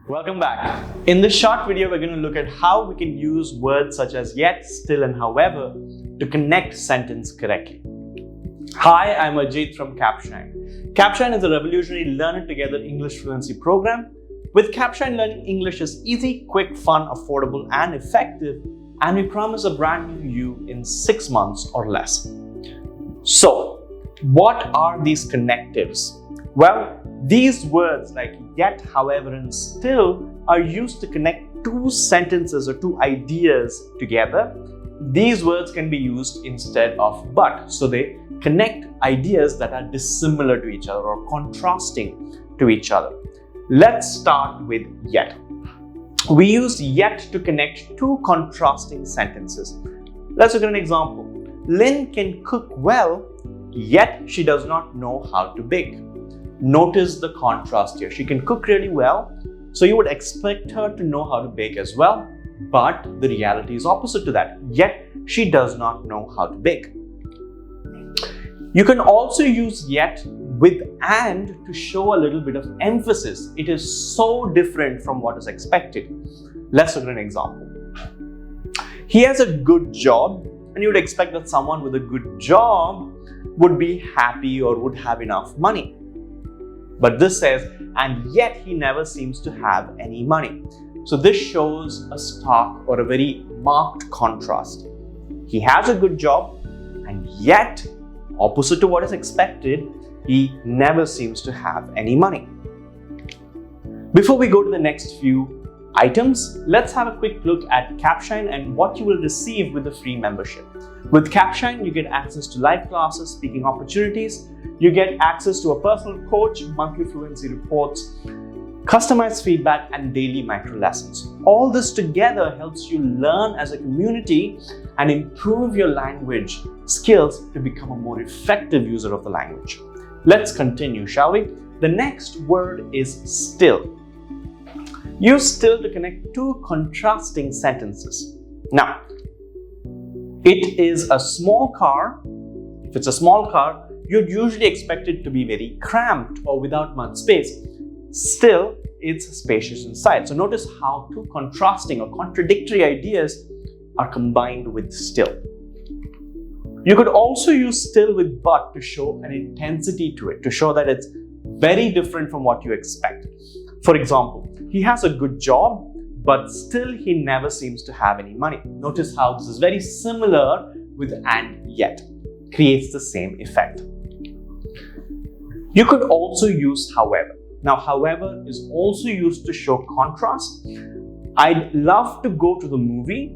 Welcome back. In this short video, we're going to look at how we can use words such as yet, still, and however to connect sentence correctly. Hi, I'm Ajit from Capshine. Capshine is a revolutionary learn it together English fluency program. With Capshine, learning English is easy, quick, fun, affordable, and effective, and we promise a brand new you in 6 months or less. So, what are these connectives? Well, these words like yet, however, and still are used to connect two sentences or two ideas together. These words can be used instead of but. So they connect ideas that are dissimilar to each other or contrasting to each other. Let's start with yet. We use yet to connect two contrasting sentences. Let's look at an example. Lynn can cook well, yet she does not know how to bake. Notice the contrast here. She can cook really well, so you would expect her to know how to bake as well, but the reality is opposite to that. Yet she does not know how to bake. You can also use yet with and to show a little bit of emphasis. It is so different from what is expected. Let's look at an example. He has a good job, and you would expect that someone with a good job would be happy or would have enough money. But this says, and yet he never seems to have any money. So this shows a stark or a very marked contrast. He has a good job, and yet, opposite to what is expected, he never seems to have any money. Before we go to the next few items, let's have a quick look at Capshine and what you will receive with the free membership. With Capshine, you get access to live classes, speaking opportunities, you get access to a personal coach, monthly fluency reports, customized feedback, and daily micro lessons. All this together helps you learn as a community and improve your language skills to become a more effective user of the language. Let's continue, shall we? The next word is still. Use still to connect two contrasting sentences. Now, it is a small car. If it's a small car, you'd usually expect it to be very cramped or without much space. Still, it's spacious inside. So notice how two contrasting or contradictory ideas are combined with still. You could also use still with but to show an intensity to it, to show that it's very different from what you expect. For example, he has a good job, but still he never seems to have any money. Notice how this is very similar with and yet. Creates the same effect. You could also use however. Now, however is also used to show contrast. I'd love to go to the movie.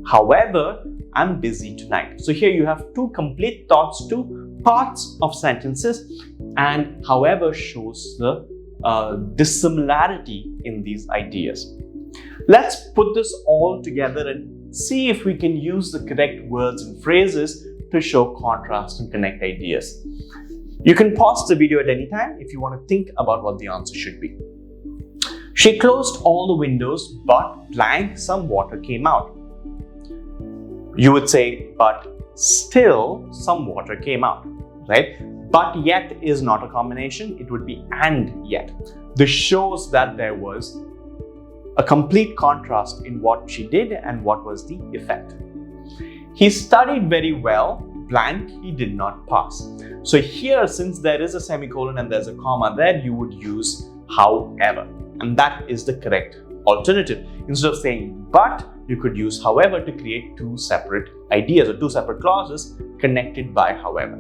However, I'm busy tonight. So here you have two complete thoughts, two parts of sentences, and however shows the dissimilarity in these ideas. Let's put this all together and see if we can use the correct words and phrases to show contrast and connect ideas. You can pause the video at any time if you want to think about what the answer should be. She closed all the windows, but blank, some water came out. You would say, but still some water came out, right? But yet is not a combination. It would be and yet. This shows that there was a complete contrast in what she did and what was the effect. He studied very well, blank, he did not pass. So here, since there is a semicolon and there's a comma there, you would use however. And that is the correct alternative. Instead of saying but, you could use however to create two separate ideas or two separate clauses connected by however.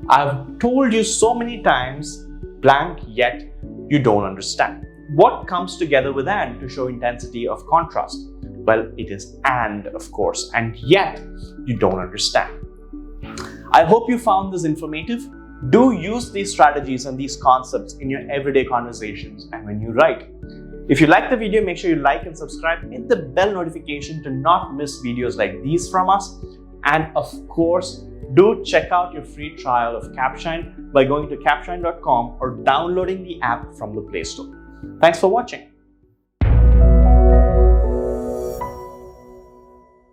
I've told you so many times, blank, yet you don't understand. What comes together with and to show intensity of contrast? Well, it is and, of course, and yet you don't understand. I hope you found this informative. Do use these strategies and these concepts in your everyday conversations and when you write. If you like the video, make sure you like and subscribe. Hit the bell notification to not miss videos like these from us. And of course, do check out your free trial of Capshine by going to capshine.com or downloading the app from the Play Store. Thanks for watching.